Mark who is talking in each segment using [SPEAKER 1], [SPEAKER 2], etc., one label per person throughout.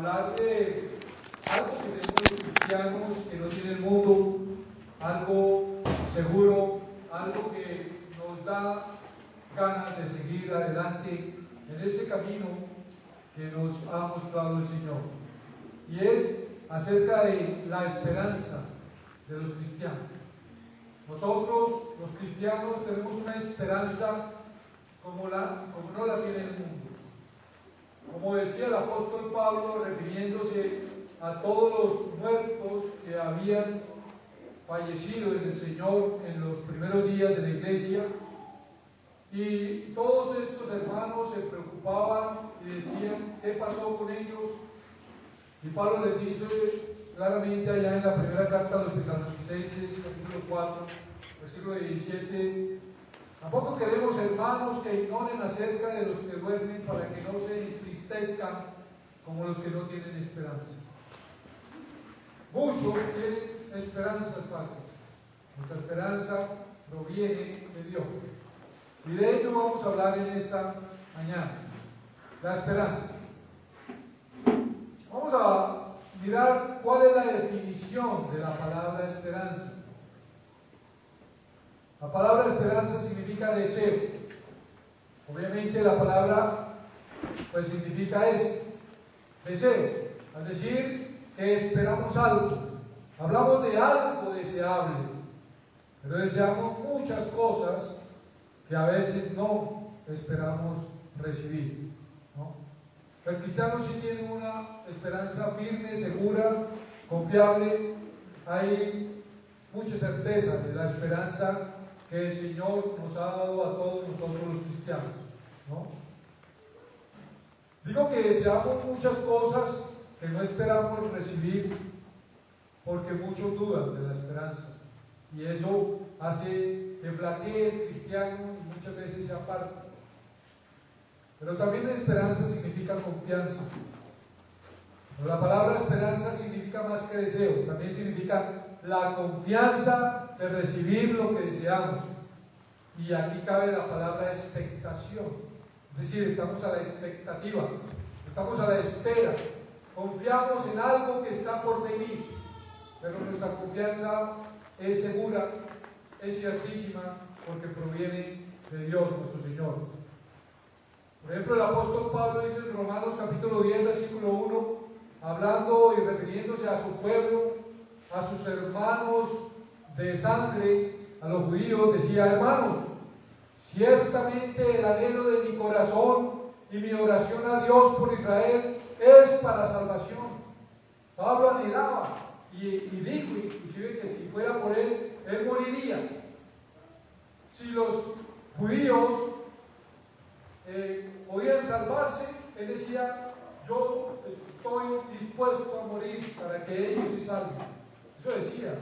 [SPEAKER 1] hablar de algo que tenemos los cristianos, que no tiene el mundo, algo seguro, algo que nos da ganas de seguir adelante en ese camino que nos ha mostrado el Señor. Y es acerca de la esperanza de los cristianos. Nosotros, los cristianos, tenemos una esperanza como no la tiene el mundo. Como decía el apóstol Pablo, refiriéndose a todos los muertos que habían fallecido en el Señor en los primeros días de la iglesia, y todos estos hermanos se preocupaban y decían, ¿qué pasó con ellos? Y Pablo les dice claramente allá en la primera carta a los Tesalonicenses, capítulo 4, versículo 17, tampoco queremos, hermanos, que ignoren acerca de los que duermen, para que no se entristezcan como los que no tienen esperanza. Muchos tienen esperanzas falsas. Nuestra esperanza proviene de Dios. Y de ello vamos a hablar en esta mañana. La esperanza. Vamos a mirar cuál es la definición de la palabra esperanza. La palabra esperanza significa deseo. Obviamente la palabra pues significa eso, deseo. Al decir que esperamos algo, hablamos de algo deseable, pero deseamos muchas cosas que a veces no esperamos recibir, ¿no? El cristiano sí tiene una esperanza firme, segura, confiable. Hay mucha certeza de la esperanza que el Señor nos ha dado a todos nosotros los cristianos, ¿no? Digo que deseamos muchas cosas que no esperamos recibir porque muchos dudan de la esperanza, y eso hace que flaquee el cristiano y muchas veces se aparta. Pero también la esperanza significa confianza. Pero la palabra esperanza significa más que deseo, también significa la confianza de recibir lo que deseamos. Y aquí cabe la palabra expectación, es decir, estamos a la expectativa, estamos a la espera, confiamos en algo que está por venir, pero nuestra confianza es segura, es ciertísima, porque proviene de Dios nuestro Señor. Por ejemplo, el apóstol Pablo dice en Romanos capítulo 10, versículo 1, hablando y refiriéndose a su pueblo, a sus hermanos de sangre, a los judíos, decía: hermanos, ciertamente el anhelo de mi corazón y mi oración a Dios por Israel es para salvación. Pablo anhelaba y dijo inclusive que si fuera por él moriría. Si los judíos podían salvarse, él decía: yo estoy dispuesto a morir para que ellos se salven. Eso decía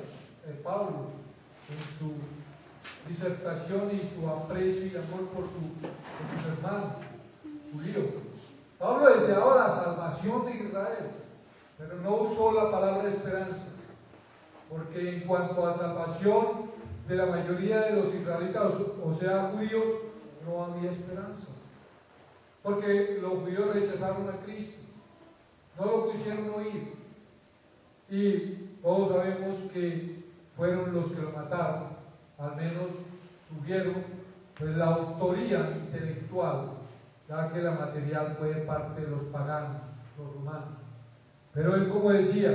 [SPEAKER 1] Pablo en su disertación y su aprecio y amor por sus hermanos judíos. Pablo deseaba la salvación de Israel, pero no usó la palabra esperanza, porque en cuanto a salvación de la mayoría de los israelitas, o sea, judíos, no había esperanza, porque los judíos rechazaron a Cristo, no lo quisieron oír, y todos sabemos que fueron los que lo mataron, al menos tuvieron pues la autoría intelectual, ya que la material fue parte de los paganos, los romanos. Pero él, como decía,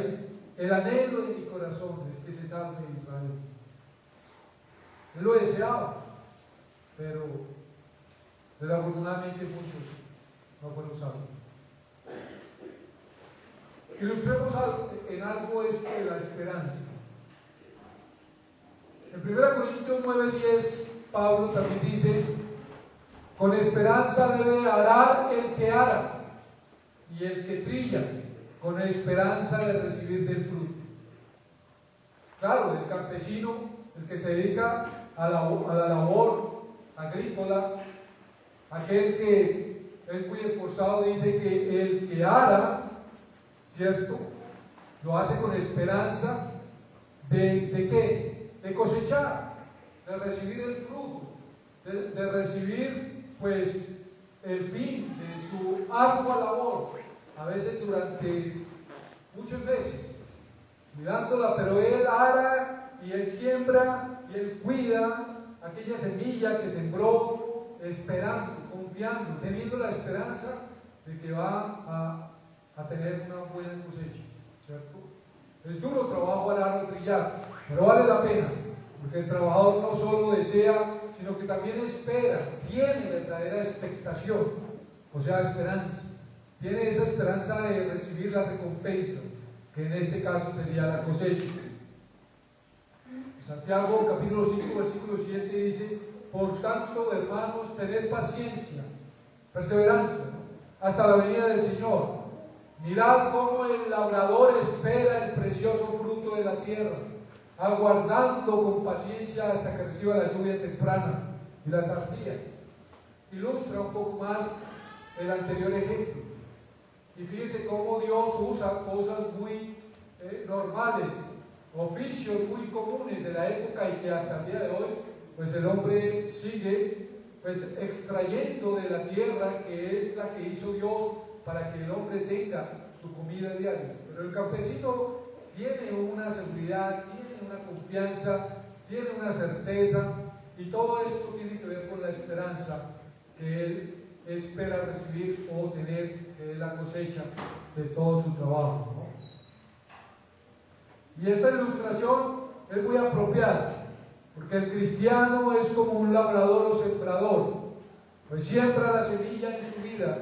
[SPEAKER 1] el anhelo de mi corazón es que se salve Israel. Él lo deseaba, pero desafortunadamente muchos no fueron salvos. Ilustremos en algo esto de la esperanza. En 1 Corintios 9:10, Pablo también dice: con esperanza debe arar el que ara, y el que trilla, con esperanza de recibir del fruto. Claro, el campesino, el que se dedica a la labor agrícola, aquel que es muy esforzado, dice que el que ara, ¿cierto?, lo hace con esperanza ¿de qué? De cosechar, de recibir el fruto, de recibir pues el fin de su ardua labor, a veces durante muchos meses, cuidándola, pero Él ara y Él siembra y Él cuida aquella semilla que sembró, esperando, confiando, teniendo la esperanza de que va a tener una buena cosecha, ¿cierto? Es duro trabajo arar o trillar, pero vale la pena, porque el trabajador no solo desea, sino que también espera, tiene verdadera expectación, o sea, esperanza. Tiene esa esperanza de recibir la recompensa, que en este caso sería la cosecha. Santiago capítulo 5 versículo 7 dice: por tanto, hermanos, tened paciencia, perseverancia, ¿no?, hasta la venida del Señor. Mirad cómo el labrador espera el precioso fruto de la tierra, aguardando con paciencia hasta que reciba la lluvia temprana y la tardía. Ilustra un poco más el anterior ejemplo. Y fíjense cómo Dios usa cosas muy normales, oficios muy comunes de la época y que hasta el día de hoy, pues el hombre sigue pues extrayendo de la tierra, que es la que hizo Dios para que el hombre tenga su comida diaria. Pero el campesino tiene una seguridad, tiene una confianza, tiene una certeza, y todo esto tiene que ver con la esperanza que él espera recibir o tener, que es la cosecha de todo su trabajo, ¿no? Y esta ilustración es muy apropiada, porque el cristiano es como un labrador o sembrador, pues siembra la semilla en su vida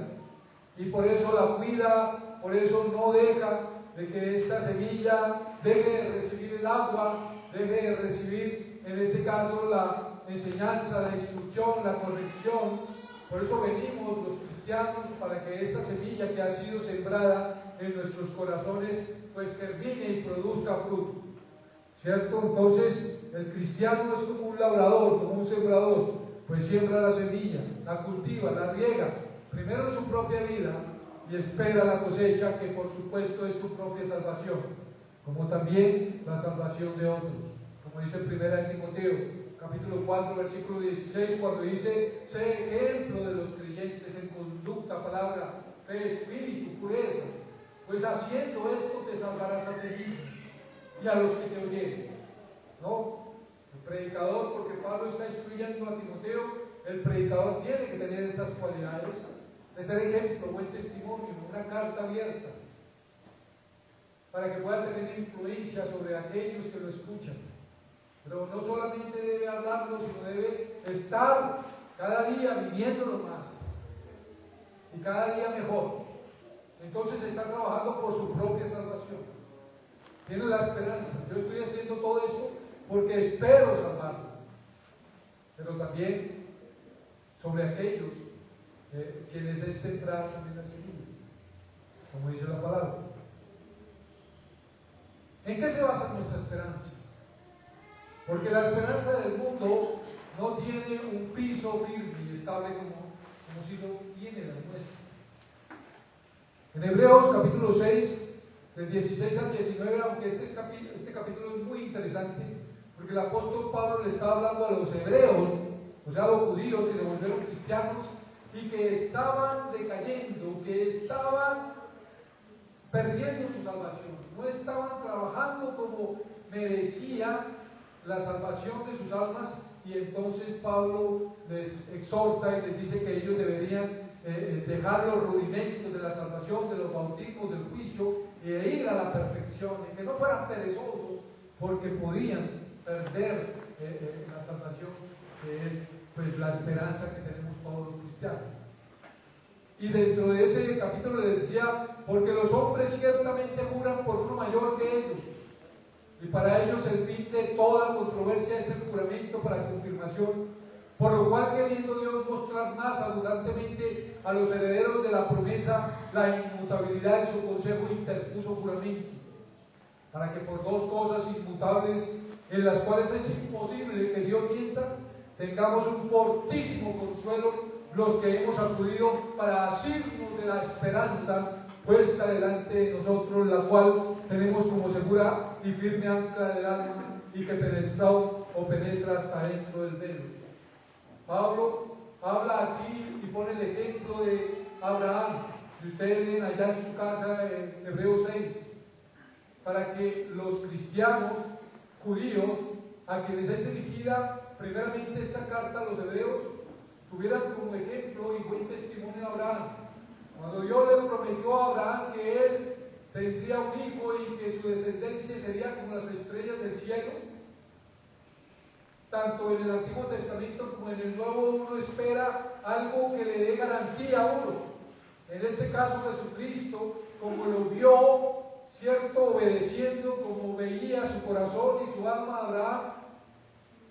[SPEAKER 1] y por eso la cuida, por eso no deja de que esta semilla deje de recibir el agua, deje de recibir, en este caso, la enseñanza, la instrucción, la corrección. Por eso venimos los cristianos, para que esta semilla que ha sido sembrada en nuestros corazones pues germine y produzca fruto, ¿cierto? Entonces el cristiano es como un labrador, como un sembrador, pues siembra la semilla, la cultiva, la riega, primero en su propia vida y espera la cosecha, que por supuesto es su propia salvación, como también la salvación de otros, como dice 1 Timoteo capítulo 4 versículo 16, cuando dice: sé ejemplo de los creyentes en conducta, palabra, fe, espíritu, pureza, pues haciendo esto te salvarás a ti mismo y a los que te oyeren. ¿No? El predicador, porque Pablo está instruyendo a Timoteo, el predicador tiene que tener estas cualidades, de ser ejemplo, buen testimonio, una carta abierta, para que pueda tener influencia sobre aquellos que lo escuchan. Pero no solamente debe hablarlo, sino debe estar cada día viviéndolo más y cada día mejor. Entonces está trabajando por su propia salvación. Tiene la esperanza. Yo estoy haciendo todo esto porque espero salvarlo. Pero también sobre aquellos quienes es sembrar también la semilla, como dice la palabra. ¿En qué se basa nuestra esperanza? Porque la esperanza del mundo no tiene un piso firme y estable como si lo tiene la nuestra. En Hebreos capítulo 6, del 16 al 19, aunque este capítulo es muy interesante, porque el apóstol Pablo le está hablando a los hebreos, o sea, a los judíos que se volvieron cristianos y que estaban decayendo, que estaban perdiendo su salvación, no estaban trabajando como merecía la salvación de sus almas, y entonces Pablo les exhorta y les dice que ellos deberían dejar los rudimentos de la salvación, de los bautismos, del juicio, y ir a la perfección, y que no fueran perezosos, porque podían perder la salvación, que es pues la esperanza que tenemos todos los cristianos. Y dentro de ese capítulo les decía: porque los hombres ciertamente juran por uno mayor que ellos, y para ellos el fin de toda controversia es el juramento para confirmación, por lo cual, queriendo Dios mostrar más abundantemente a los herederos de la promesa la inmutabilidad de su consejo, interpuso juramento, para que por dos cosas inmutables, en las cuales es imposible que Dios mienta, tengamos un fortísimo consuelo los que hemos acudido para asirnos de la esperanza puesta delante de nosotros, la cual tenemos como segura y firme ancla del alma, y que penetra hasta dentro del velo. Pablo habla aquí y pone el ejemplo de Abraham, Si ustedes leen allá en su casa en Hebreos 6, para que los cristianos judíos, a quienes es dirigida primeramente esta carta a los hebreos, tuvieran como ejemplo y buen testimonio a Abraham. Cuando Dios le prometió a Abraham que él tendría un hijo y que su descendencia sería como las estrellas del cielo, tanto en el Antiguo Testamento como en el Nuevo uno espera algo que le dé garantía a uno. En este caso Jesucristo, como lo vio, cierto, obedeciendo, como veía su corazón y su alma a Abraham,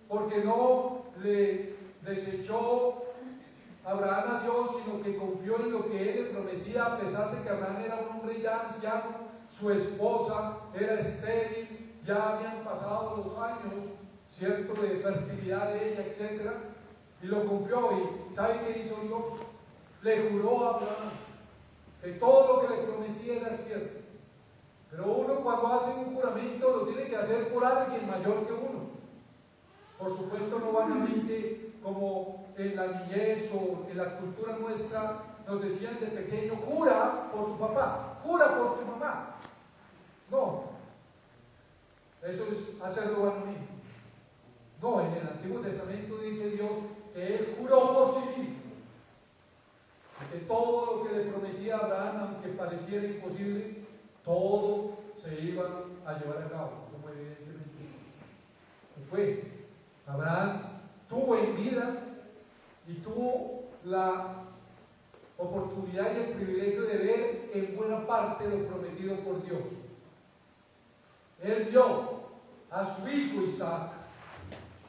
[SPEAKER 1] porque no le desechó Abraham a Dios, sino que confió en lo que él le prometía, a pesar de que Abraham era un hombre ya anciano, su esposa era estéril, ya habían pasado los años, cierto, de fertilidad de ella, etc. Y lo confió. ¿Y sabe qué hizo Dios? Le juró a Abraham que todo lo que le prometía era cierto. Pero uno, cuando hace un juramento, lo tiene que hacer por alguien mayor que uno. Por supuesto, no vanamente, como en la niñez o en la cultura nuestra nos decían de pequeño: jura por tu papá, jura por tu mamá. No, eso es hacerlo vanamente. No, en el Antiguo Testamento dice Dios que él juró por sí mismo que todo lo que le prometía a Abraham, aunque pareciera imposible, todo se iba a llevar a cabo, como evidentemente fue. Abraham tuvo en vida y tuvo la oportunidad y el privilegio de ver en buena parte lo prometido por Dios. Él vio a su hijo Isaac,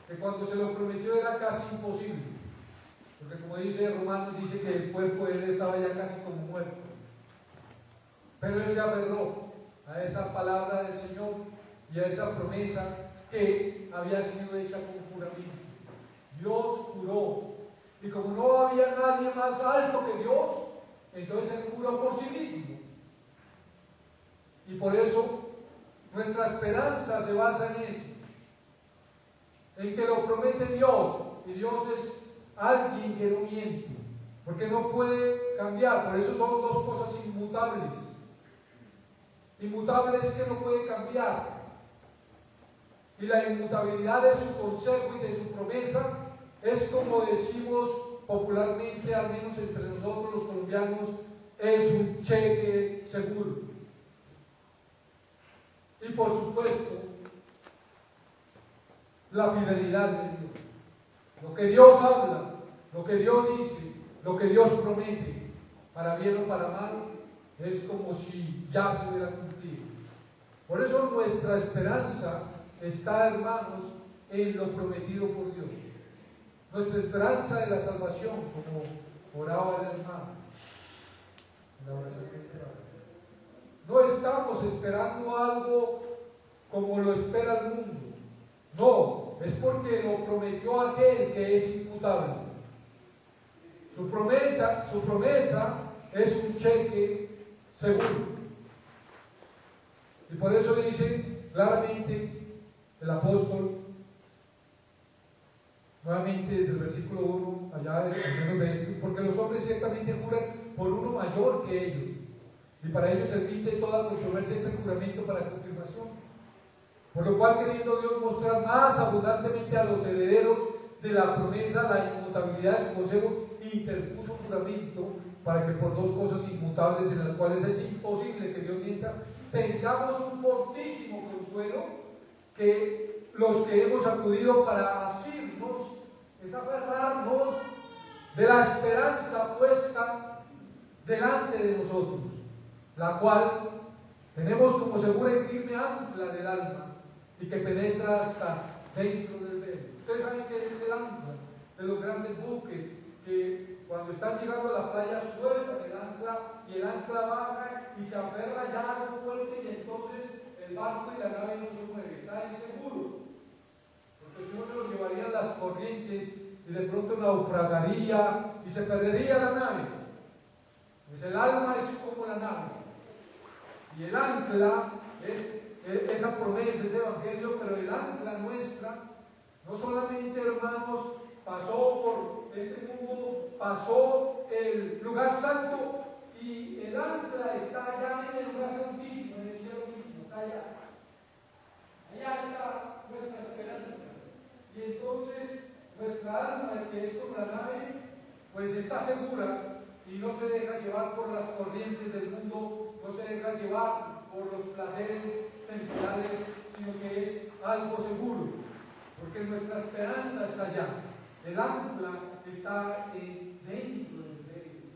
[SPEAKER 1] que cuando se lo prometió era casi imposible, porque como dice Romanos, dice que el cuerpo de él estaba ya casi como muerto. Pero él se aferró a esa palabra del Señor y a esa promesa que había sido hecha con juramento. Dios juró, y como no había nadie más alto que Dios, entonces él juró por sí mismo. Y por eso nuestra esperanza se basa en eso, en que lo promete Dios, y Dios es alguien que no miente, porque no puede cambiar. Por eso son dos cosas inmutables. Inmutable es que no puede cambiar, y la inmutabilidad de su consejo y de su promesa es, como decimos popularmente, al menos entre nosotros los colombianos, es un cheque seguro. Y por supuesto, la fidelidad de Dios. Lo que Dios habla, lo que Dios dice, lo que Dios promete, para bien o para mal, es como si ya se hubiera cumplido. Por eso nuestra esperanza está, hermanos, en lo prometido por Dios. Nuestra esperanza de la salvación, como oraba el hermano en la oración temprana. No estamos esperando algo como lo espera el mundo. No, es porque lo prometió aquel que es inmutable. Su promesa es un cheque seguro. Y por eso dice claramente el apóstol, nuevamente desde el versículo 1, allá al menos de esto: porque los hombres ciertamente juran por uno mayor que ellos, y para ellos admite toda controversia ese juramento para confirmación. Por lo cual, queriendo Dios mostrar más abundantemente a los herederos de la promesa la inmutabilidad de su consejo, interpuso juramento, para que por dos cosas inmutables, en las cuales es imposible que Dios mienta, tengamos un fortísimo consuelo, que los que hemos acudido para asirnos, es aferrarnos de la esperanza puesta delante de nosotros, la cual tenemos como segura y firme ancla del alma, y que penetra hasta dentro del velo. Ustedes saben que es el ancla de los grandes buques, que cuando están llegando a la playa sueltan el ancla, y el ancla baja y se aferra ya a algo fuerte, y entonces el barco y la nave no se mueve, está inseguro, porque si no se lo llevarían las corrientes y de pronto naufragaría y se perdería la nave. Pues el alma es como la nave, y el ancla es esa promesa, ese evangelio. Pero el ancla nuestra no solamente, hermanos, pasó por este mundo, pasó el lugar santo y el ancla está allá en el lugar santísimo, en el cielo mismo, está allá. Allá está nuestra esperanza. Y entonces nuestra alma, que es como la nave, pues está segura y no se deja llevar por las corrientes del mundo, no se deja llevar por los placeres temporales, sino que es algo seguro, porque nuestra esperanza está allá. El ancla está dentro del medio,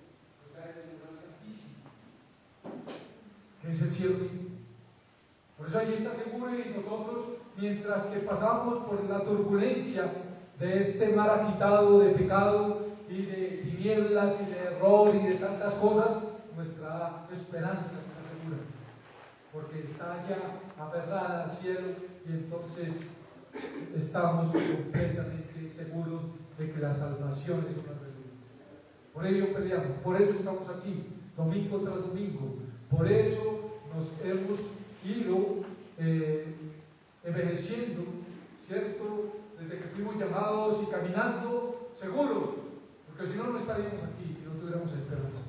[SPEAKER 1] o sea, en el lugar santísimo, que es el cielo mismo. Por eso allí está seguro, y nosotros, mientras que pasamos por la turbulencia de este mar agitado de pecado y de tinieblas y de error y de tantas cosas, nuestra esperanza está segura, porque está ya aferrada al cielo, y entonces estamos completamente seguros de que la salvación es una realidad. Por ello peleamos, por eso estamos aquí, domingo tras domingo, por eso nos hemos ido envejeciendo, ¿cierto? Desde que fuimos llamados y caminando seguros, porque si no, no estaríamos aquí, si no tuviéramos esperanza.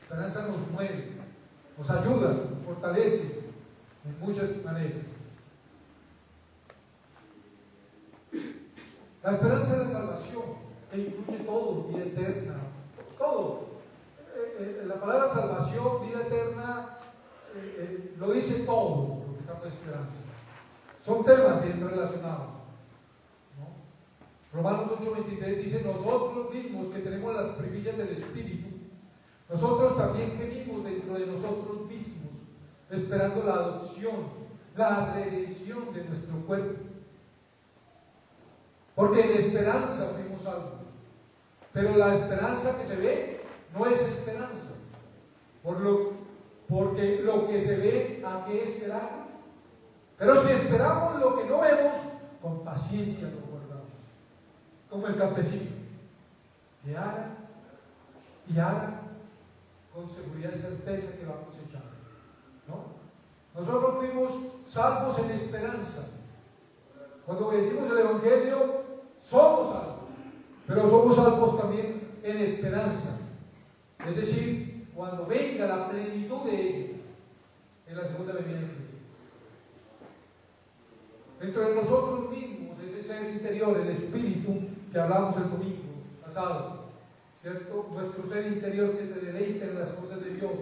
[SPEAKER 1] La esperanza nos mueve, nos ayuda, nos fortalece en muchas maneras. La esperanza de la salvación, que incluye todo, vida eterna, todo. La palabra salvación, vida eterna, lo dice todo lo que estamos esperando. Son temas bien relacionados, ¿no? Romanos 8:23 dice: nosotros mismos que tenemos las primicias del Espíritu, nosotros también gemimos dentro de nosotros mismos, esperando la adopción, la redención de nuestro cuerpo. Porque en esperanza fuimos salvos. Pero la esperanza que se ve no es esperanza. Porque lo que se ve, ¿a qué esperamos? Pero si esperamos lo que no vemos, con paciencia lo guardamos. Como el campesino, que ara y ara con seguridad y certeza que va a cosechar, ¿no? Nosotros fuimos salvos en esperanza. Cuando decimos el Evangelio, somos salvos, pero somos salvos también en esperanza. Es decir, cuando venga la plenitud de ello, en la segunda venida de Cristo. Dentro de nosotros mismos, ese ser interior, el espíritu que hablamos el domingo pasado, ¿cierto? Nuestro ser interior que se deleita en las cosas de Dios,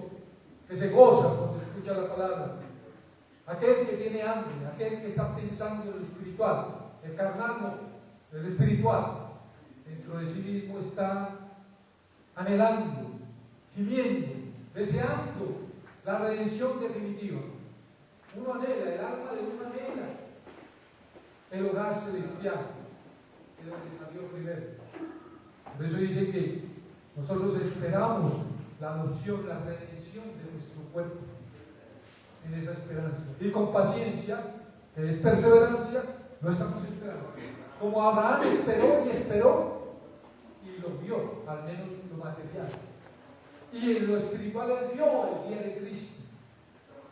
[SPEAKER 1] que se goza cuando escucha la palabra. Aquel que tiene hambre, aquel que está pensando en lo espiritual, el carnal no, el espiritual, dentro de sí mismo está anhelando, gimiendo, deseando la redención definitiva. Uno anhela, el alma de uno anhela el hogar celestial, de donde salió primero. Por eso dice que nosotros esperamos la adopción, la redención de nuestro cuerpo, en esa esperanza. Y con paciencia, que es perseverancia, lo estamos esperando. Como Abraham esperó y esperó, y lo vio, al menos lo material. Y en lo espiritual él vio el día de Cristo.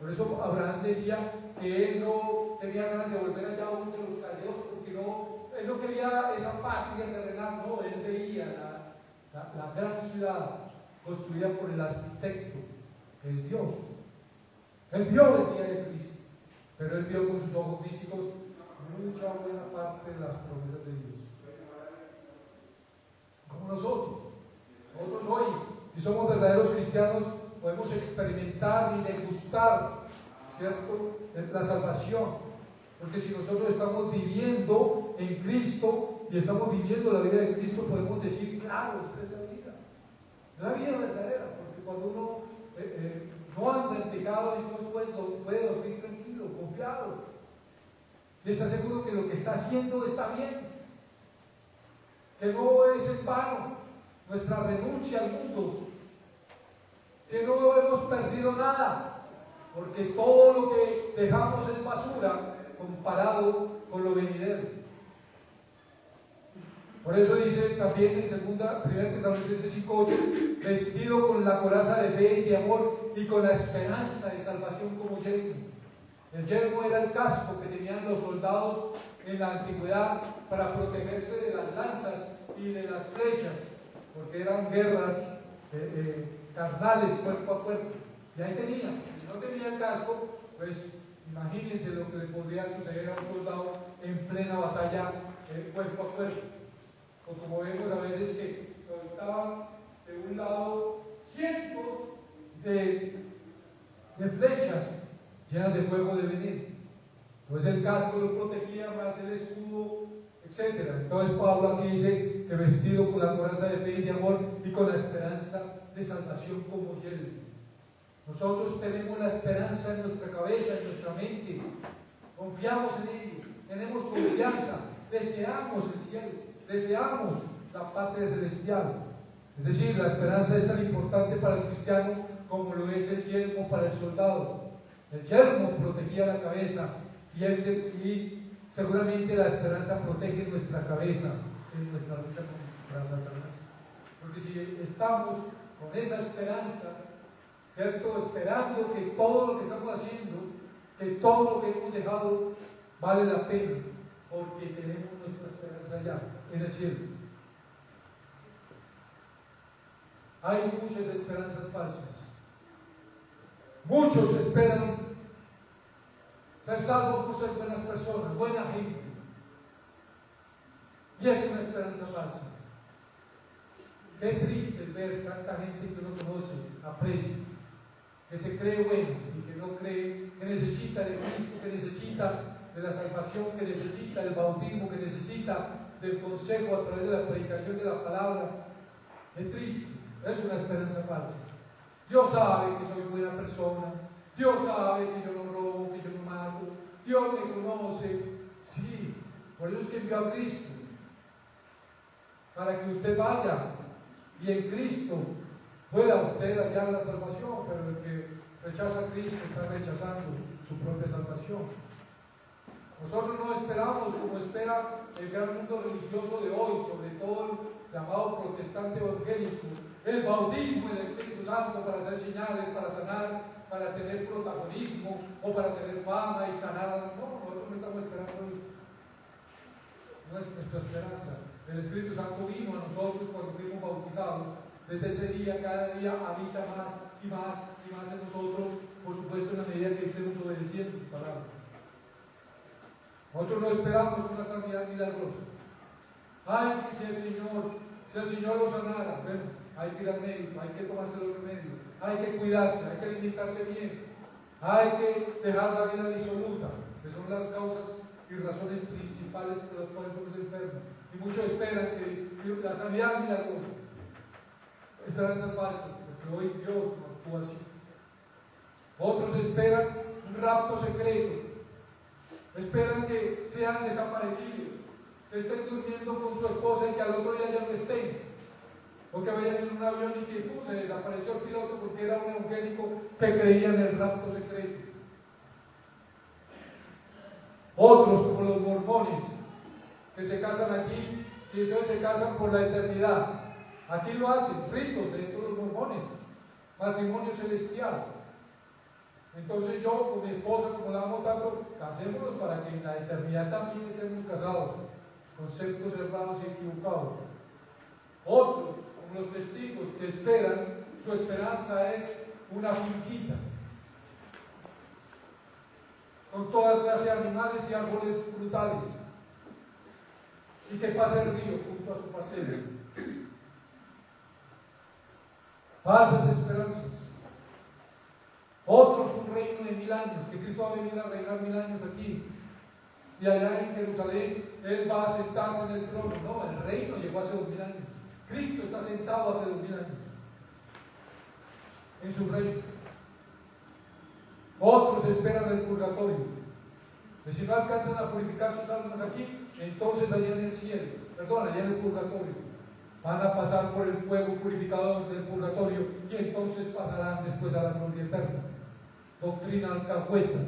[SPEAKER 1] Por eso Abraham decía que él no tenía ganas de volver allá a uno de los caldeos, porque él no quería esa patria terrenal, no, él veía la gran ciudad construida por el arquitecto, que es Dios. Él vio el día de Cristo, pero él vio con sus ojos físicos mucha buena parte de las promesas de Dios. Como nosotros hoy, si somos verdaderos cristianos, podemos experimentar y degustar, ¿cierto?, la salvación. Porque si nosotros estamos viviendo en Cristo y estamos viviendo la vida de Cristo, podemos decir, claro, esta es la vida verdadera. Porque cuando uno no anda en pecado, entonces puede dormir tranquilo, confiado, y está seguro que lo que está haciendo está bien, que no es en vano nuestra renuncia al mundo, que no hemos perdido nada, porque todo lo que dejamos es basura comparado con lo venidero. Por eso dice también en 1 Tesalonicenses 5:8, vestido con la coraza de fe y de amor y con la esperanza de salvación como yelmo. El yelmo era el casco que tenían los soldados en la antigüedad para protegerse de las lanzas y de las flechas, porque eran guerras carnales, cuerpo a cuerpo. Y ahí tenía, si no tenía el casco, pues imagínense lo que le podría suceder a un soldado en plena batalla cuerpo a cuerpo. O como vemos a veces que soltaban de un lado cientos de flechas llenas de fuego de veneno. Pues el casco lo protegía más el escudo, etc. Entonces Pablo aquí dice que vestido con la coraza de fe y de amor y con la esperanza de salvación como yelmo. Nosotros tenemos la esperanza en nuestra cabeza, en nuestra mente, confiamos en ello, tenemos confianza, deseamos el cielo, deseamos la patria celestial. Es decir, la esperanza es tan importante para el cristiano como lo es el yelmo para el soldado. El yelmo protegía la cabeza y seguramente la esperanza protege nuestra cabeza en nuestra lucha contra Satanás. Porque si estamos con esa esperanza, ¿cierto? Esperando que todo lo que estamos haciendo, que todo lo que hemos dejado vale la pena, porque tenemos nuestra esperanza allá, en el cielo. Hay muchas esperanzas falsas. Muchos esperan ser salvos por ser buenas personas, buena gente. Y es una esperanza falsa. Qué triste ver tanta gente que uno conoce, aprecia, que se cree bueno y que no cree, que necesita de Cristo, que necesita de la salvación, que necesita del bautismo, que necesita del consejo a través de la predicación de la palabra. Qué triste, es una esperanza falsa. Dios sabe que soy buena persona, Dios sabe que yo no robo, que yo no mato, Dios me conoce, sí, por eso es que envió a Cristo, para que usted vaya y en Cristo pueda usted hallar la salvación, pero el que rechaza a Cristo está rechazando su propia salvación. Nosotros no esperamos como espera el gran mundo religioso de hoy, sobre todo el llamado protestante evangélico, el bautismo del Espíritu Santo para hacer señales, para sanar, para tener protagonismo o para tener fama y sanar. No, nosotros no estamos esperando eso. No es nuestra esperanza. El Espíritu Santo vino a nosotros cuando fuimos bautizados. Desde ese día, cada día habita más y más y más en nosotros, por supuesto en la medida que estemos obedeciendo su palabra. Nosotros no esperamos una sanidad milagrosa. Ay, que si el Señor lo sanara, bueno, hay que ir al médico, hay que tomarse los remedios, hay que cuidarse, hay que alimentarse bien, hay que dejar la vida disoluta, que son las causas y razones principales por las cuales somos enfermos. Y muchos esperan que la sanidad milagrosa, esperanzas falsas, porque hoy Dios no actúa así. Otros esperan un rapto secreto, esperan que sean desaparecidos, que estén durmiendo con su esposa y que al otro día ya no estén, o que vayan en un avión y que se desapareció el piloto porque era un evangélico que creía en el rapto secreto. Otros, como los mormones, que se casan aquí y entonces se casan por la eternidad. Aquí lo hacen, ritos de estos los mormones, matrimonio celestial. Entonces yo con mi esposa, como la amo tanto, casémonos para que en la eternidad también estemos casados. Conceptos errados y equivocados. Otros, como los testigos, que esperan, su esperanza es una finquita, con toda clase de animales y árboles frutales, y que pase el río junto a su parcela. Falsas esperanzas. Otros, un reino de 1000 años, que Cristo va a venir a reinar 1000 años aquí, y allá en Jerusalén Él va a sentarse en el trono. No, el reino llegó hace 2000 años. Cristo está sentado hace 2000 años en su reino. Otros esperan el purgatorio, que si no alcanzan a purificar sus almas aquí, entonces allá en el cielo, allá en el purgatorio, van a pasar por el fuego purificador del purgatorio y entonces pasarán después a la gloria eterna. Doctrina alcahueta,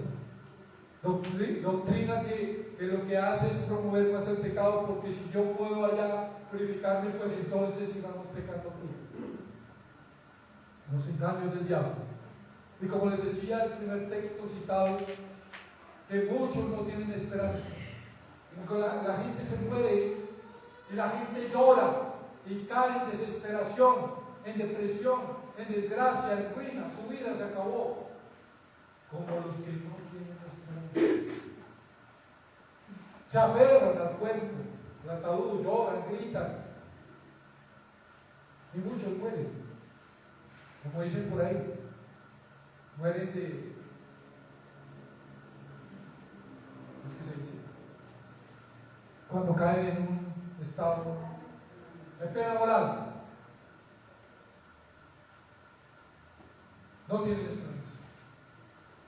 [SPEAKER 1] doctrina que lo que hace es promover más el pecado, porque si yo puedo allá purificarme, pues entonces sigamos pecando aquí. Los engaños del diablo. Y como les decía el primer texto citado, que muchos no tienen esperanza. Como que la gente se muere y la gente llora y cae en desesperación, en depresión, en desgracia, en ruina, su vida se acabó, como los que no tienen esperanza. Se aferran al cuerpo, al ataúd, lloran, gritan, y muchos mueren, como dicen por ahí, mueren de, ¿qué se dice? Cuando caen en un estado de pena moral, no tienen esperanza.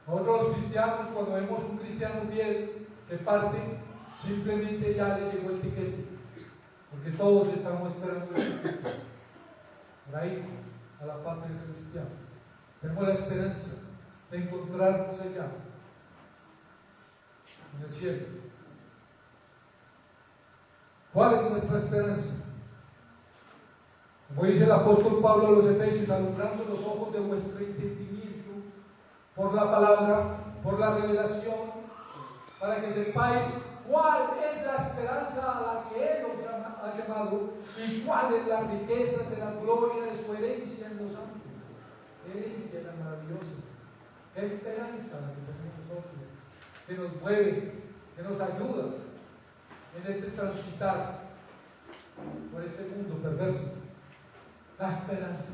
[SPEAKER 1] Nosotros los cristianos, cuando vemos un cristiano fiel que parte, simplemente ya le llegó el tiquete, porque todos estamos esperando el tiquete, por ahí, a la patria celestial. Tenemos la esperanza de encontrarnos allá, en el cielo. ¿Cuál es nuestra esperanza? Como dice el apóstol Pablo a los Efesios, alumbrando los ojos de vuestro entendimiento por la palabra, por la revelación, para que sepáis cuál es la esperanza a la que Él os ha llamado y cuál es la riqueza de la gloria de su herencia en los santos. Herencia tan maravillosa. ¿Qué esperanza la que tenemos nosotros? Que nos mueve, que nos ayuda en este transitar por este mundo perverso. La esperanza,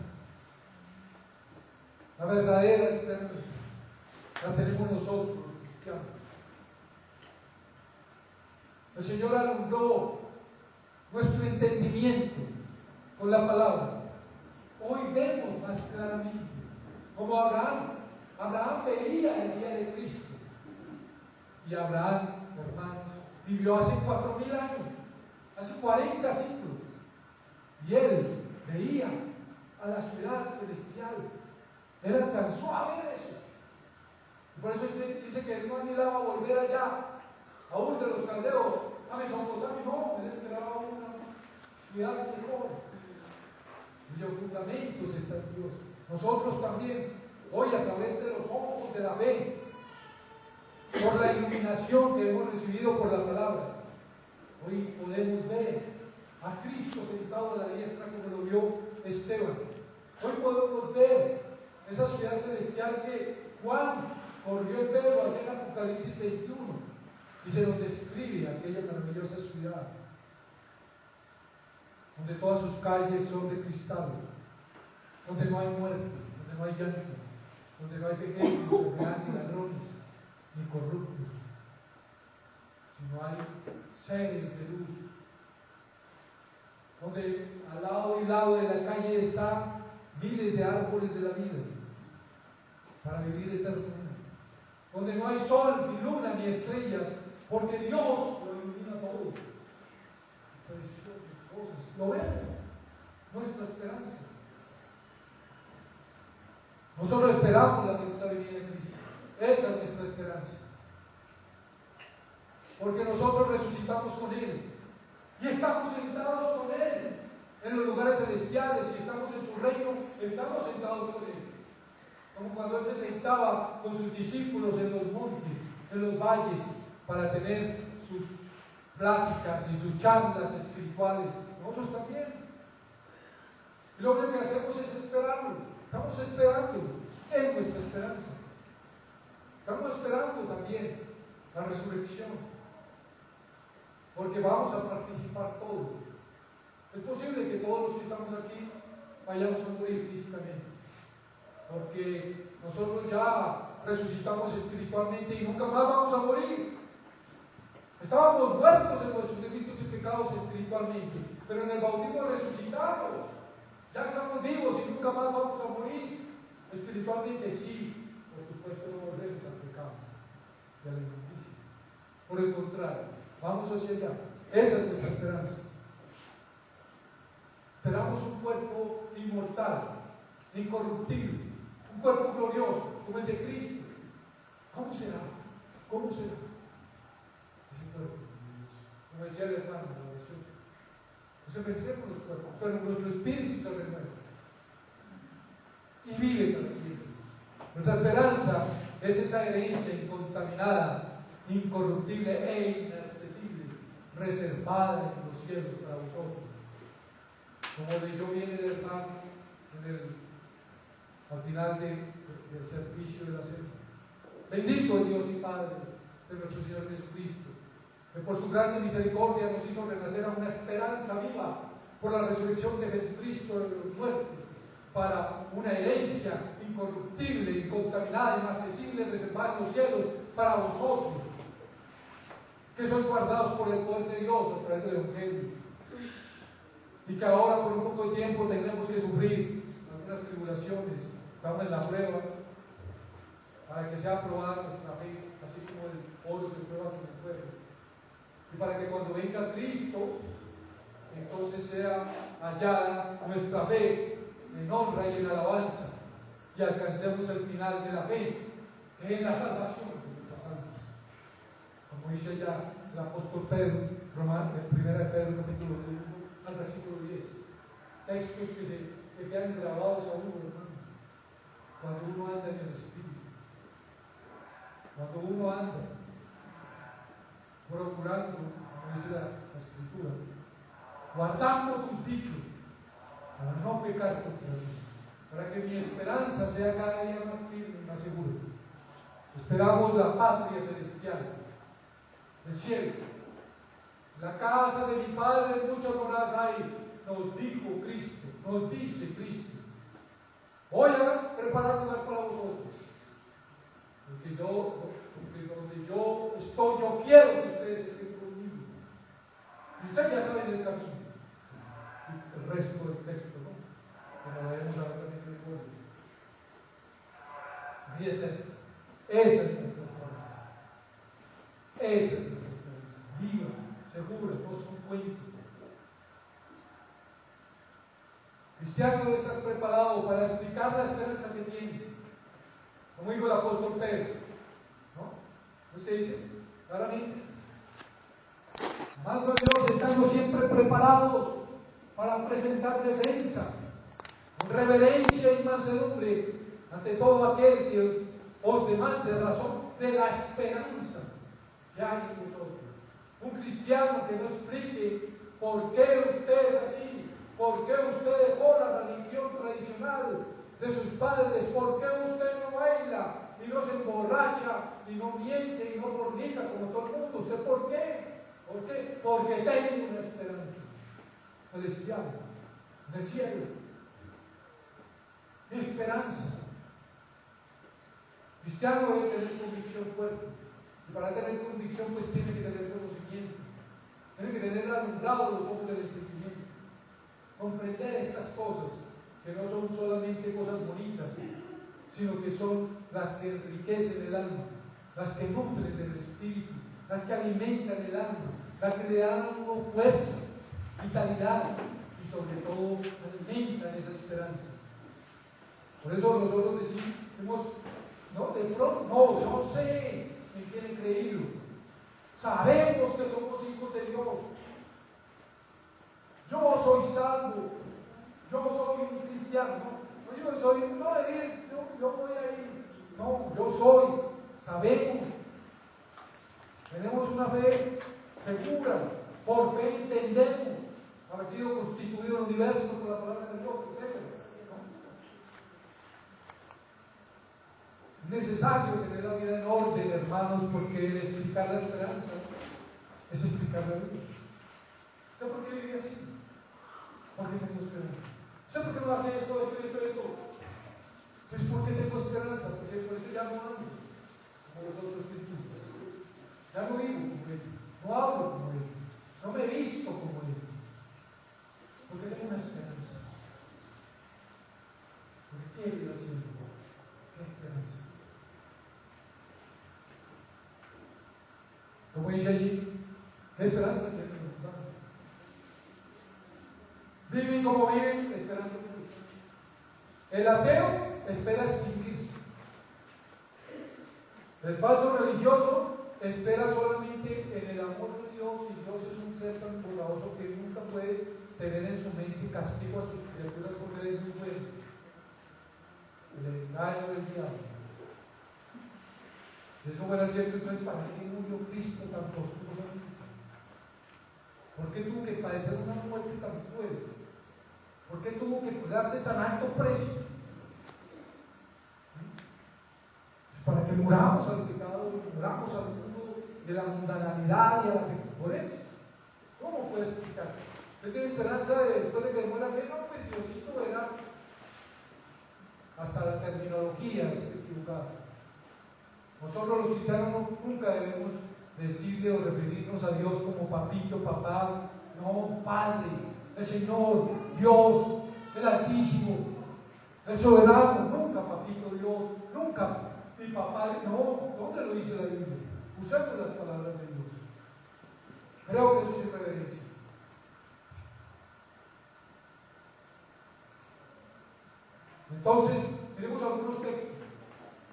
[SPEAKER 1] la verdadera esperanza, la tenemos nosotros los cristianos. El Señor alumbró nuestro entendimiento con la palabra. Hoy vemos más claramente, como Abraham veía el día de Cristo. Y Abraham, hermanos, vivió hace 4.000 años, hace 40 siglos. Y él veía a la ciudad celestial. Él alcanzó a ver eso. Y por eso dice que él no anhelaba volver allá, aún de los caldeos, a Mesopotamia, no, él esperaba una ciudad mejor, cuyos fundamentos está en Dios. Nosotros también, hoy a través de los ojos de la fe, por la iluminación que hemos recibido por la palabra, hoy podemos ver a Cristo sentado a la diestra como lo vio Esteban. Hoy podemos ver esa ciudad celestial que Juan corrió el velo allá en Apocalipsis 21 y se nos describe aquella maravillosa ciudad donde todas sus calles son de cristal, donde no hay muerte, donde no hay llanto, donde no hay vejez, ni enfermedad, ni ladrones, ni corruptos, sino hay seres de luz, donde al lado y lado de la calle están miles de árboles de la vida para vivir eternamente, donde no hay sol, ni luna, ni estrellas, porque Dios lo ilumina todo. Preciosas cosas, lo vemos, nuestra esperanza. Nosotros esperamos la segunda venida de Cristo, esa es nuestra esperanza, porque nosotros resucitamos con Él y estamos sentados con Él en los lugares celestiales, y estamos en su reino, estamos sentados con Él, como cuando Él se sentaba con sus discípulos en los montes, en los valles, para tener sus pláticas y sus charlas espirituales. Nosotros también. Y lo único que hacemos es esperarlo. Estamos esperando, es nuestra esperanza. Estamos esperando también la resurrección, porque vamos a participar todos. Es posible que todos los que estamos aquí vayamos a morir físicamente, porque nosotros ya resucitamos espiritualmente y nunca más vamos a morir. Estábamos muertos en nuestros delitos y pecados espiritualmente, pero en el bautismo resucitamos. Ya estamos vivos y nunca más vamos a morir. Espiritualmente sí, por supuesto no volvemos al pecado y a la injusticia. Por el contrario, vamos hacia allá. Esa es nuestra esperanza. Esperamos un cuerpo inmortal, incorruptible, un cuerpo glorioso, como el de Cristo. ¿Cómo será? ¿Cómo será ese cuerpo glorioso? Como decía el hermano en la oración. No se pensemos los cuerpos, pero nuestro espíritu se renueva y vive para siempre. Nuestra esperanza es esa herencia incontaminada, incorruptible e inaccesible, reservada en los cielos para vosotros. Como leyó bien el hermano en el al final del servicio de la cena. Bendito es Dios y Padre de nuestro Señor Jesucristo, que por su grande misericordia nos hizo renacer a una esperanza viva por la resurrección de Jesucristo de los muertos, para una herencia incorruptible, incontaminada, inaccesible, reservada en los cielos para vosotros, que sois guardados por el poder de Dios a través del Evangelio, y que ahora por un poco de tiempo tenemos que sufrir algunas tribulaciones, estamos en la prueba, para que sea aprobada nuestra fe, así como el oro se prueba con el fuego, y para que cuando venga Cristo, entonces sea hallada nuestra fe en honra y en alabanza, y alcancemos el final de la fe, que es la salvación de nuestras almas. Como dice ya el apóstol Pedro, en 1 Pedro capítulo 1 al versículo 10, textos que quedan grabados a uno, hermano, cuando uno anda en el Espíritu, cuando uno anda procurando, como dice la Escritura, guardando tus dichos para no pecar contra Dios, para que mi esperanza sea cada día más firme y más segura. Esperamos la patria celestial, el cielo. La casa de mi Padre muchas moradas hay, nos dijo Cristo, nos dice Cristo. Voy a preparar lugar para vosotros, porque donde yo estoy, yo quiero que ustedes estén conmigo. Y ustedes ya saben el camino, y el resto del texto, ¿no? Que lo leemos ahora también en el pueblo. Vida eterna. Esa es nuestra esperanza. Esa es nuestra esperanza. Viva, segura, no es un cuento. Cristiano debe estar preparado para explicar la esperanza que tiene. Como dijo el apóstol Pedro, ¿no? ¿Usted dice? Claramente. Amados de Dios, estando siempre preparados para presentar defensa, con reverencia y mansedumbre, ante todo aquel que os demande razón de la esperanza que hay en vosotros. Un cristiano que no explique por qué usted es así, por qué usted dejó la religión tradicional de sus padres, por qué usted no baila y no se emborracha y no miente y no fornica como todo el mundo. ¿Usted por qué? ¿Por qué? Porque tengo una esperanza celestial del cielo. Esperanza. Cristiano debe tener convicción fuerte, y para tener convicción pues tiene que tener conocimiento, tiene que tener alumbrado los ojos del entendimiento, comprender estas cosas que no son solamente cosas bonitas, sino que son las que enriquecen el alma, las que nutren el espíritu, las que alimentan el alma, las que le dan a uno fuerza, vitalidad y sobre todo alimentan esa esperanza. Por eso nosotros decimos, no, de pronto, no, yo sé en quién he creído. Sabemos que somos hijos de Dios. Yo soy salvo. Yo soy un cristiano. No, yo soy, yo voy a ir. No, yo soy. Sabemos. Tenemos una fe segura. Por fe entendemos haber sido constituido el universo por la palabra de Dios, etc. Es necesario tener la vida en orden, hermanos, porque el explicar la esperanza es explicar la vida. ¿Usted por qué vive así? ¿Por qué tengo esperanza? ¿Usted por qué no hace esto? Pues porque tengo esperanza, porque por eso ya no ando como los otros cristianos. Ya no vivo como ellos, no hablo como ellos, no me visto como ellos. Porque tengo una esperanza. Porque quiero ir al cielo. ¿Qué esperanza? Como dice allí, ¿qué esperanza tienen los humanos? Viven como viven, esperando Dios. El ateo espera extinguirse. El falso religioso espera solamente en el amor de Dios, y Dios es un ser tan bondadoso que nunca puede tener en su mente castigo a sus criaturas porque Él es muy bueno. El engaño del diablo. Si eso fuera cierto, entonces ¿para qué murió Cristo tan costosamente? ¿Por qué tuvo que padecer una muerte tan cruel? ¿Por qué tuvo que darse tan alto precio? porque muramos al pecado, muramos al mundo de la mundanalidad y a la fe. Por eso, ¿cómo puede explicar? ¿Usted tiene esperanza de después de que muera que no? Pues Diosito verá. Hasta la terminología es equivocada. Nosotros los cristianos nunca debemos decirle o referirnos a Dios como papito, papá, no, Padre, el Señor, Dios, el Altísimo, el Soberano, nunca papito Dios, nunca mi papá, no, ¿dónde lo dice la Biblia? Usemos las palabras de Dios. Creo que eso es irreverencia. Entonces, tenemos algunos textos.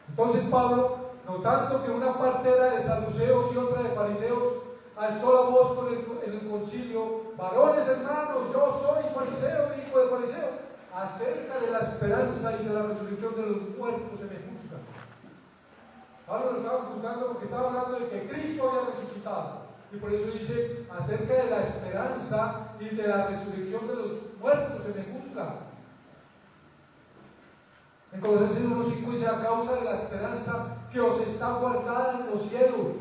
[SPEAKER 1] Entonces Pablo, notando que una parte era de saduceos y otra de fariseos, alzó la voz en el concilio: varones hermanos, yo soy fariseo, hijo de fariseo. Acerca de la esperanza y de la resurrección de los muertos se me juzga. Pablo lo estaba juzgando porque estaba hablando de que Cristo había resucitado. Y por eso dice: acerca de la esperanza y de la resurrección de los muertos se me juzga. En Colosenses 1:5 dice: a causa de la esperanza que os está guardada en los cielos,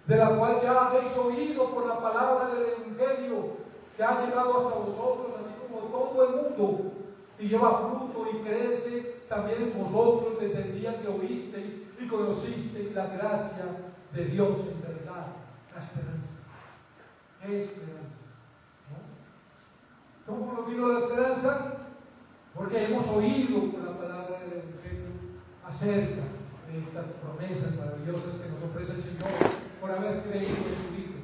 [SPEAKER 1] de la cual ya habéis oído por la palabra del Evangelio, que ha llegado hasta vosotros, así como todo el mundo, y lleva fruto y crece también en vosotros desde el día que oísteis y conocisteis la gracia de Dios en verdad. La esperanza. ¿Qué esperanza? ¿No? ¿Cómo nos vino la esperanza? Porque hemos oído por la palabra del Evangelio acerca de estas promesas maravillosas que nos ofrece el Señor por haber creído en su Hijo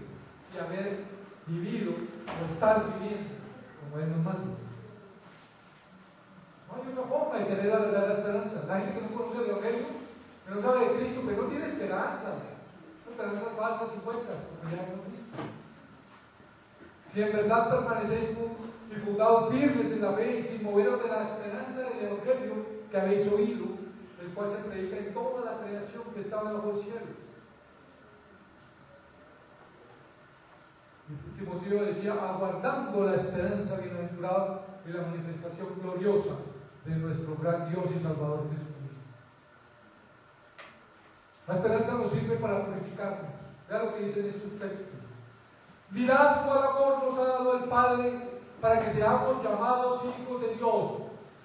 [SPEAKER 1] y haber vivido o estar viviendo como Él nos manda. No hay otra forma de tener la verdadera esperanza. La gente que no conoce el Evangelio, que no sabe de Cristo, que no tiene esperanza, esperanzas falsas y huecas, como ya hemos visto. Si en verdad permanecéis y fundados firmes en la fe y sin moveros de la esperanza del Evangelio que habéis oído, el cual se predica en toda la creación que estaba bajo el cielo. Y Timoteo decía: aguardando la esperanza bienaventurada y la manifestación gloriosa de nuestro gran Dios y Salvador Jesucristo. La esperanza nos sirve para purificarnos. Vea lo que dicen estos textos. Mirad cuál amor nos ha dado el Padre para que seamos llamados hijos de Dios.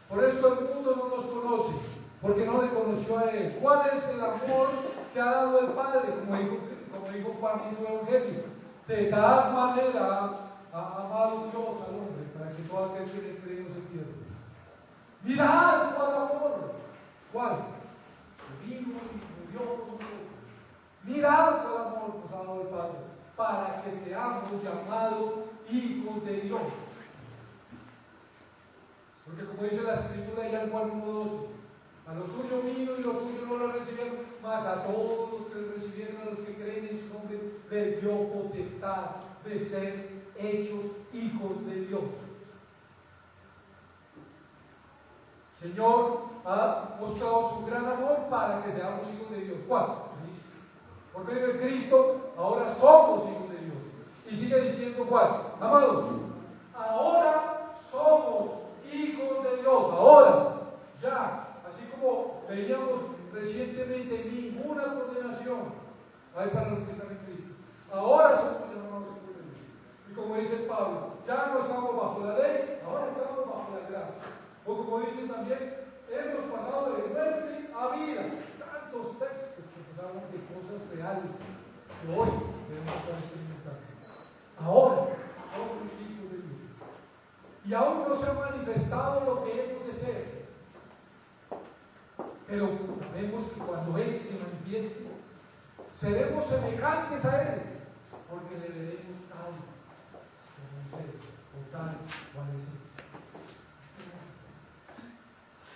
[SPEAKER 1] Por esto el mundo no nos conoce, porque no le conoció a Él. ¿Cuál es el amor que ha dado el Padre? Como dijo Juan en su Evangelio: de tal manera ha amado Dios al hombre, para que todo aquel que le cree no se pierda. Mirad cuál amor. ¿Cuál? Que vino y murió por nosotros. Mirad cuál amor nos ha dado el Padre, para que seamos llamados hijos de Dios. Porque como dice la Escritura ya en Juan 1:12, a los suyos vino y los suyos no lo recibieron, mas a todos los que lo recibieron, a los que creen en su nombre, les dio potestad de ser hechos hijos de Dios. El Señor ha mostrado su gran amor para que seamos hijos de Dios. ¿Cuál? Cristo. Por medio de Cristo ahora somos hijos de Dios. Y sigue diciendo ¿cuál? Amados, ahora somos hijos de Dios. Ahora, ya, así como veíamos recientemente, ninguna condenación hay para los que están en Cristo. Ahora somos llamados hijos de Dios. Y como dice Pablo, ya no estamos bajo la ley, ahora estamos bajo la gracia. O como dice también, hemos pasado de muerte a vida. Tantos textos que nos hablan de cosas reales que hoy debemos estar experimentando. Ahora somos hijos de Dios. Y aún no se ha manifestado lo que hemos de ser. Pero sabemos que cuando Él se manifieste, seremos semejantes a Él, porque le veremos tal como es Él, o tal cual es Él.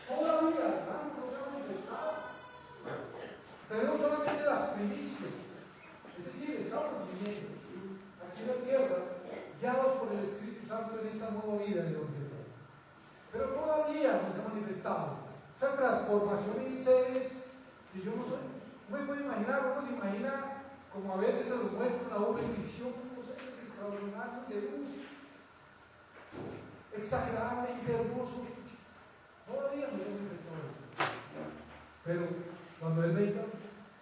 [SPEAKER 1] Todavía no se ha manifestado. Tenemos solamente las primicias, es decir, estamos viviendo aquí en la tierra, guiados por el Espíritu Santo en esta nueva vida de los demás. Pero todavía no se ha manifestado esa transformación en seres que yo no soy. No me puedo imaginar, uno se imagina como a veces se lo muestran a uno en ficción, unos seres extraordinarios de luz, exageradamente hermosos. Todavía no se ha manifestado eso. Pero cuando Él venga,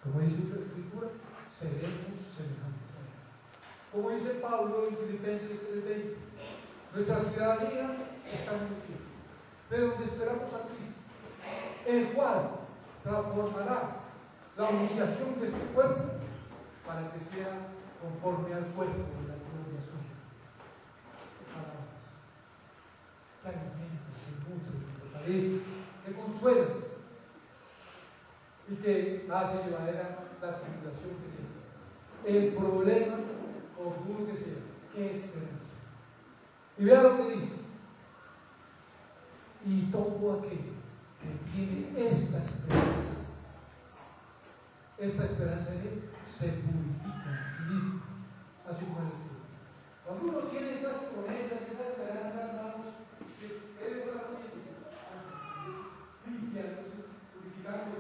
[SPEAKER 1] Como dice la Escritura, seremos semejantes a Él. Como dice Pablo en Filipenses 3:20, nuestra ciudadanía está en los cielos, de donde esperamos a Cristo, el cual transformará la humillación de su cuerpo para que sea conforme al cuerpo de la gloria suya. Palabras que alimentan, que nutren, que fortalecen, que consuelan y que hacen llevadera la tribulación que sea, el problema, por duro que sea, que esperanza. Y vea lo que dice: y todo aquel que tiene esta esperanza en Él, se purifica en sí mismo, así como Él es puro. Cuando uno tiene estas promesas, esta esperanza, hermanos, que Él está haciendo, limpiando, purificando.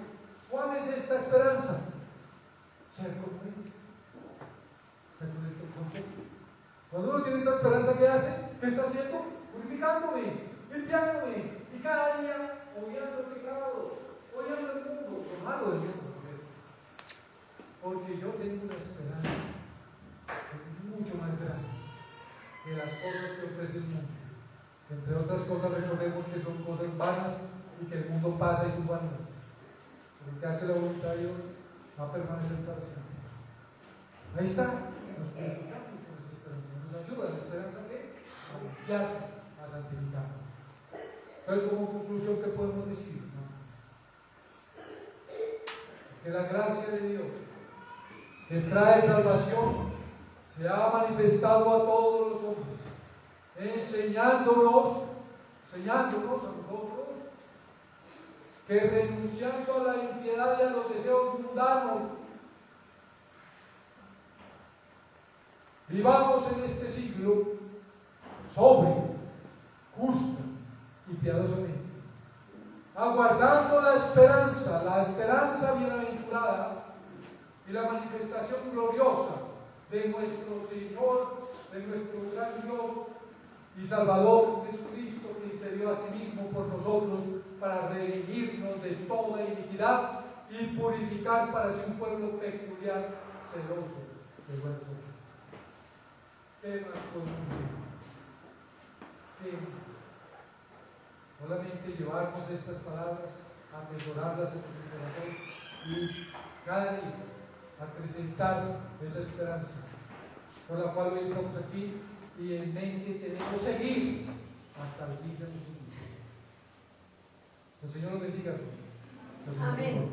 [SPEAKER 1] ¿Cuál es esta esperanza? Ser como Él. Se conecta con Dios. Cuando uno tiene esta esperanza, ¿qué hace? ¿Qué está haciendo? Purificándome, limpiándome, y cada día odiando el pecado, odiando el mundo, lo malo del mundo. Porque yo tengo una esperanza mucho más grande que las cosas que ofrece el mundo. Entre otras cosas, recordemos que son cosas vanas y que el mundo pasa y sus vanidades. Pero el que hace la voluntad de Dios va a permanecer para siempre. Ahí está. Nos purificamos con esa esperanza. Nos ayuda la esperanza que a limpiar, a santificar. Entonces, como conclusión, ¿qué podemos decir? Que la gracia de Dios, que trae salvación, se ha manifestado a todos los hombres, enseñándonos a nosotros que renunciando a la impiedad y a los deseos mundanos, vivamos en este siglo sobrio, justo y piadosamente, aguardando la esperanza bienaventurada y la manifestación gloriosa de nuestro Señor, de nuestro gran Dios y Salvador Jesucristo, que se dio a sí mismo por nosotros para redimirnos de toda iniquidad y purificar para sí un pueblo peculiar, celoso de buenas obras. ¿Qué más podemos decir? ¿Qué más? Solamente llevarnos estas palabras, atesorarlas en nuestro corazón y cada día acrecentar esa esperanza por la cual hoy estamos aquí y en mente tenemos seguir hasta el fin de nuestros días. El Señor nos bendiga. Amén.